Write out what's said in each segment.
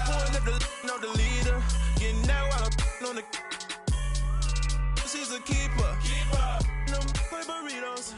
Pulling up the leader. Getting that while I'm on the. She's a keeper. No play burritos.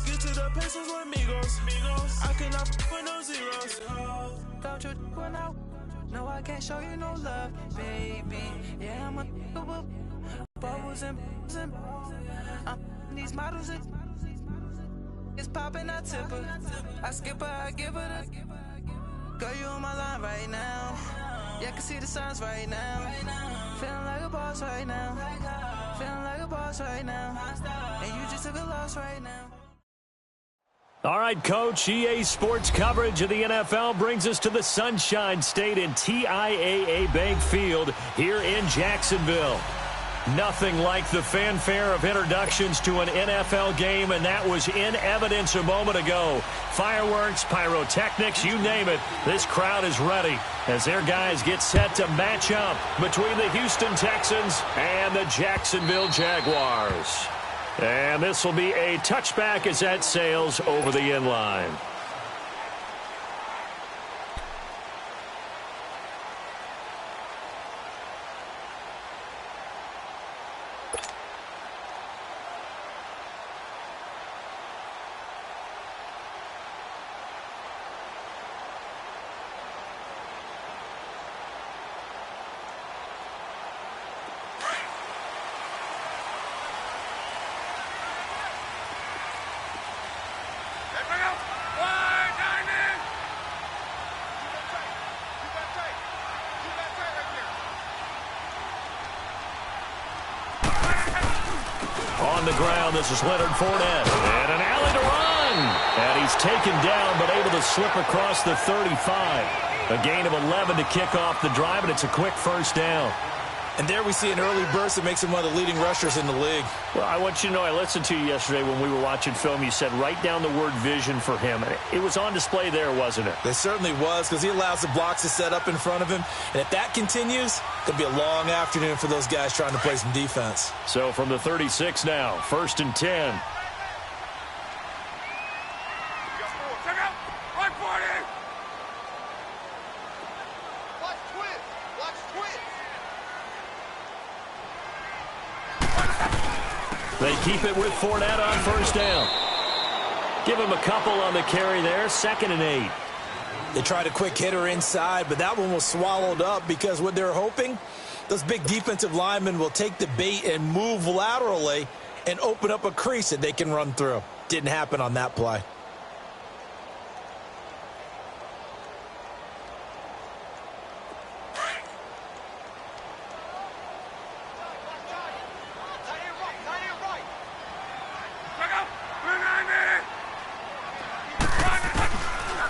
Get to the pesos with amigos. I cannot with no zeros. Don't you run out? No, I can't show you no love, baby. Yeah, I'm a bubbles and these models it's popping, I tip her. I skip her, I give her the. Girl, you on my line right now. Yeah, I can see the signs right now. Feeling like a boss right now. Feeling like a boss right now. And you just took a loss right now. All right, Coach, EA Sports coverage of the NFL brings us to the Sunshine State in TIAA Bank Field here in Jacksonville. Nothing like the fanfare of introductions to an NFL game, and that was in evidence a moment ago. Fireworks, pyrotechnics, you name it, this crowd is ready as their guys get set to match up between the Houston Texans and the Jacksonville Jaguars. And this will be a touchback as that sails over the end line. On the ground, this is Leonard Fournette. And an alley to run. And he's taken down, but able to slip across the 35. A gain of 11 to kick off the drive, and it's a quick first down. And there we see an early burst that makes him one of the leading rushers in the league. Well, I want you to know, I listened to you yesterday when we were watching film. You said write down the word vision for him. It was on display there, wasn't it? It certainly was, because he allows the blocks to set up in front of him. And if that continues, it'll be a long afternoon for those guys trying to play some defense. So from the 36 now, 1st and 10. They keep it with Fournette on first down. Give him a couple on the carry there, 2nd and 8. They tried a quick hitter inside, but that one was swallowed up because what they're hoping, those big defensive linemen will take the bait and move laterally and open up a crease that they can run through. Didn't happen on that play.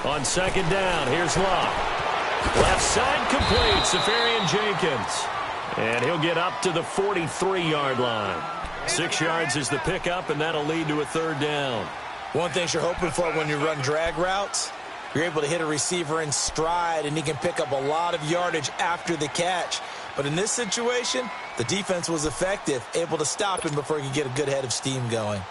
On 2nd down, here's Locke. Left side complete, Safarian Jenkins. And he'll get up to the 43-yard line. 6 yards is the pickup, and that'll lead to a 3rd down. One thing you're hoping for when you run drag routes, you're able to hit a receiver in stride, and he can pick up a lot of yardage after the catch. But in this situation, the defense was effective, able to stop him before he could get a good head of steam going.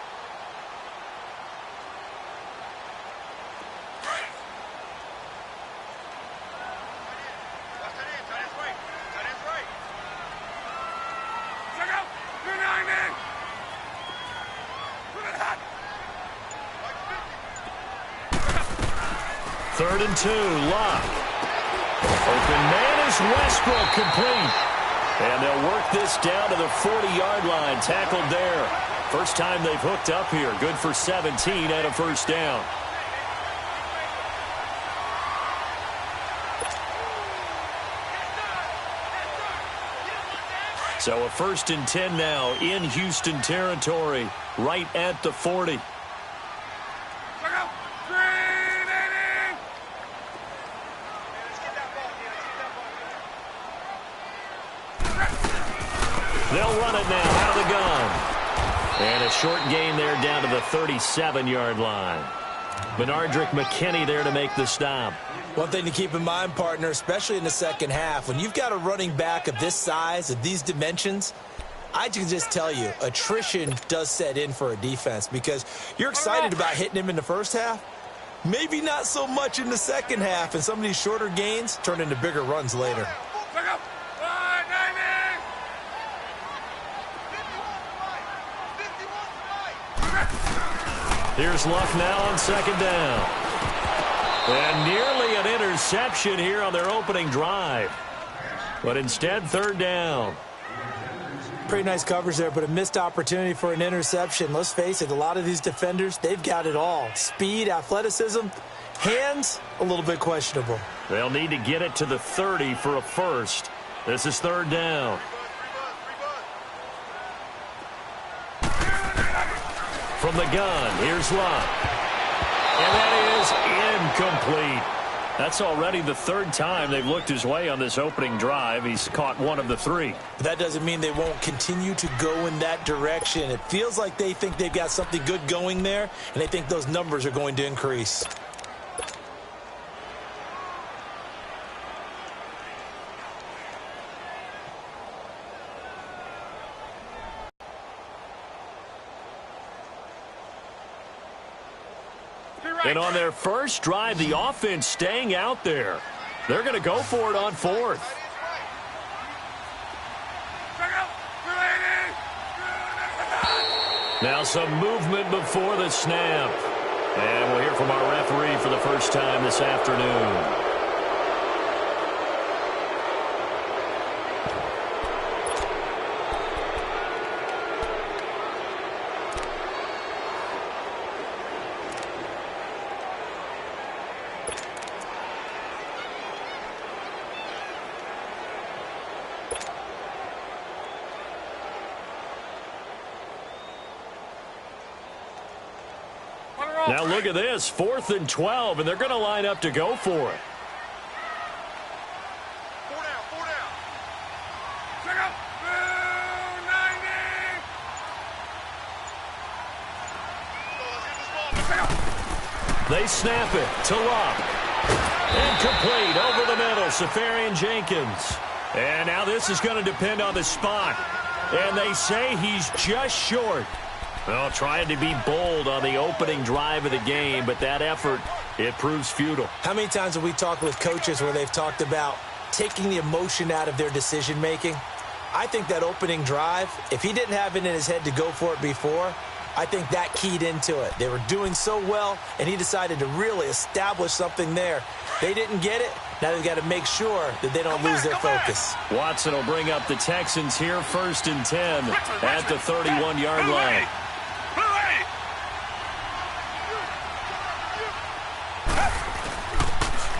Third and 2, Locke. Open man is Westbrook, complete. And they'll work this down to the 40-yard line, tackled there. First time they've hooked up here. Good for 17 and a first down. So a 1st and 10 now in Houston territory, right at the 40. They'll run it now out of the gun. And a short gain there down to the 37-yard line. Benardrick McKinney there to make the stop. One thing to keep in mind, partner, especially in the second half, when you've got a running back of this size, of these dimensions, I can just tell you, attrition does set in for a defense because you're excited about hitting him in the first half, Maybe not so much in the second half, and some of these shorter gains turn into bigger runs later. Here's Luck now on second down. And nearly an interception here on their opening drive. But instead, third down. Pretty nice coverage there, but a missed opportunity for an interception. Let's face it, a lot of these defenders, they've got it all. Speed, athleticism, hands, a little bit questionable. They'll need to get it to the 30 for a first. This is third down. From the gun, here's Luck. And that is incomplete. That's already the third time they've looked his way on this opening drive. He's caught one of the three. But that doesn't mean they won't continue to go in that direction. It feels like they think they've got something good going there, and they think those numbers are going to increase. And on their first drive, the offense staying out there. They're going to go for it on fourth. Now some movement before the snap. And we'll hear from our referee for the first time this afternoon. Now look at this, 4th and 12, and they're going to line up to go for it. Four down. Check out. 90. They snap it to Luck. Incomplete over the middle, Safarian Jenkins. And now this is going to depend on the spot. And they say he's just short. Well, trying to be bold on the opening drive of the game, but that effort, it proves futile. How many times have we talked with coaches where they've talked about taking the emotion out of their decision-making? I think that opening drive, if he didn't have it in his head to go for it before, I think that keyed into it. They were doing so well, and he decided to really establish something there. They didn't get it. Now they've got to make sure that they don't lose their focus. Watson will bring up the Texans here, 1st and 10 at the 31-yard line.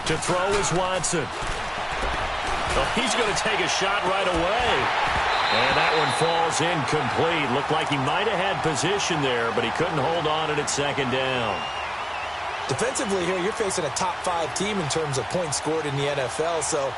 To throw is Watson. Well, he's going to take a shot right away. And that one falls incomplete. Looked like he might have had position there, but he couldn't hold on at second down. Defensively here, you're facing a top-5 team in terms of points scored in the NFL. So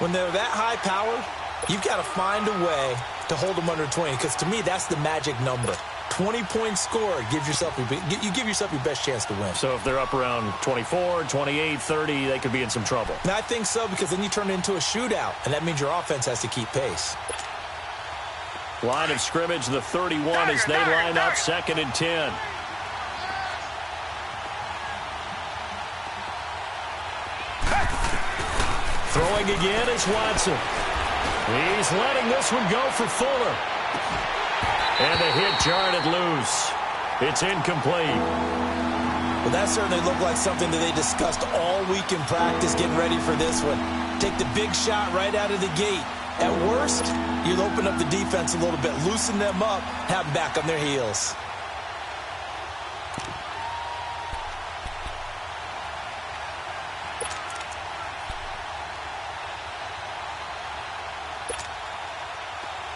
when they're that high-powered, you've got to find a way to hold them under 20, because to me, that's the magic number. 20 points scored, you give yourself your best chance to win. So if they're up around 24, 28, 30, they could be in some trouble. And I think so, because then you turn it into a shootout, and that means your offense has to keep pace. Line of scrimmage, the 31, as they line up 2nd and 10. Throwing again is Watson. He's letting this one go for Fuller. And the hit jarred it loose. It's incomplete. Well, that certainly looked like something that they discussed all week in practice getting ready for this one. Take the big shot right out of the gate. At worst, you'll open up the defense a little bit, loosen them up, have them back on their heels.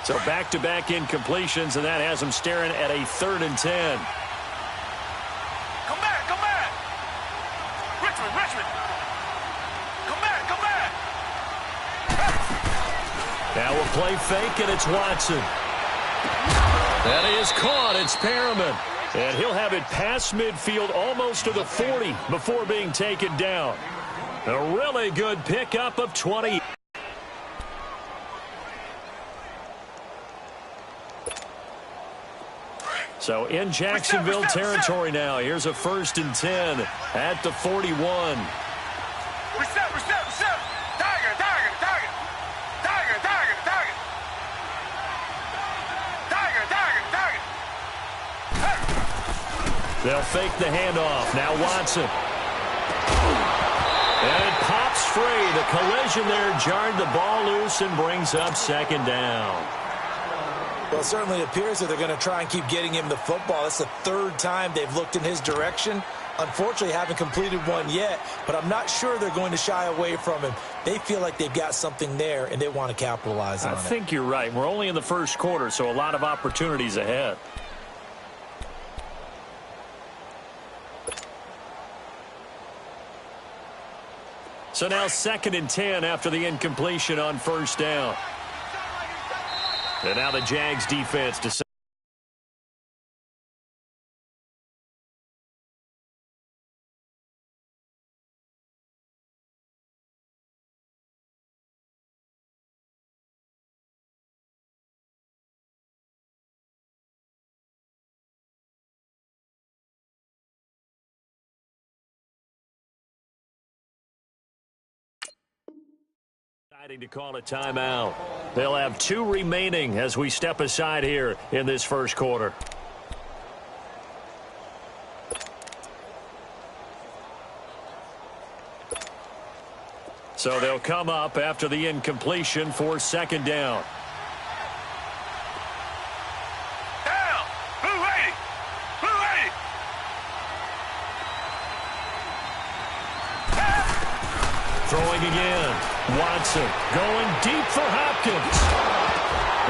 So back-to-back incompletions, and that has them staring at a 3rd and 10. Come back. Richmond. Come back. Now we'll play fake, and it's Watson. That is caught. It's Perriman. And he'll have it past midfield, almost to the 40, before being taken down. A really good pickup of 20. So in Jacksonville territory now. Here's a 1st and 10 at the 41. Reset. Tiger. They'll fake the handoff. Now Watson. And it pops free. The collision there jarred the ball loose and brings up 2nd down. Well, it certainly appears that they're going to try and keep getting him the football. That's the 3rd time they've looked in his direction. Unfortunately, haven't completed one yet, but I'm not sure they're going to shy away from him. They feel like they've got something there, and they want to capitalize on it. I think you're right. We're only in the 1st quarter, so a lot of opportunities ahead. So now 2nd and 10 after the incompletion on 1st down. And now the Jags defense decides. To call a timeout. They'll have 2 remaining as we step aside here in this 1st quarter. So they'll come up after the incompletion for 2nd down. Down. Blue 80. Throwing again. Watson going deep for Hopkins.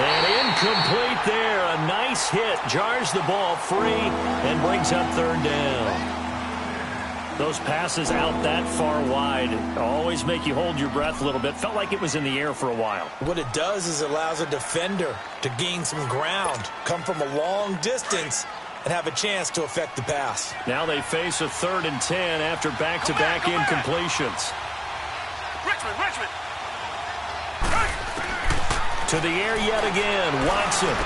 And incomplete there. A nice hit. Jars the ball free and brings up 3rd down. Those passes out that far wide always make you hold your breath a little bit. Felt like it was in the air for a while. What it does is it allows a defender to gain some ground, come from a long distance, and have a chance to affect the pass. Now they face a 3rd and 10 after back-to-back incompletions. Richmond. To the air yet again, Watson.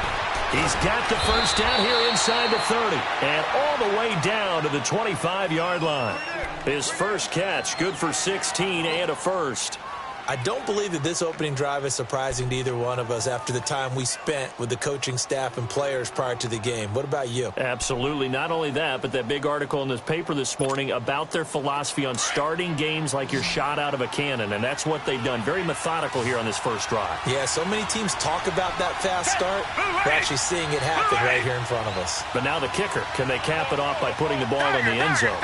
He's got the 1st down here inside the 30. And all the way down to the 25-yard line. His 1st catch, good for 16 and a 1st. I don't believe that this opening drive is surprising to either one of us after the time we spent with the coaching staff and players prior to the game. What about you? Absolutely. Not only that, but that big article in this paper this morning about their philosophy on starting games like you're shot out of a cannon, and that's what they've done. Very methodical here on this 1st drive. Yeah, so many teams talk about that fast start. We're actually seeing it happen right here in front of us. But now the kicker. Can they cap it off by putting the ball in the end zone?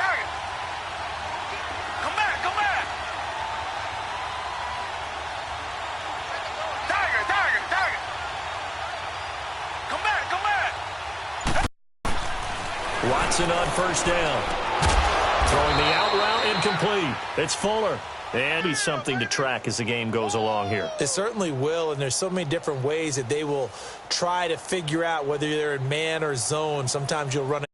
Watson on 1st down. Throwing the out route incomplete. It's Fuller. And he's something to track as the game goes along here. It certainly will, and there's so many different ways that they will try to figure out whether they're in man or zone. Sometimes you'll run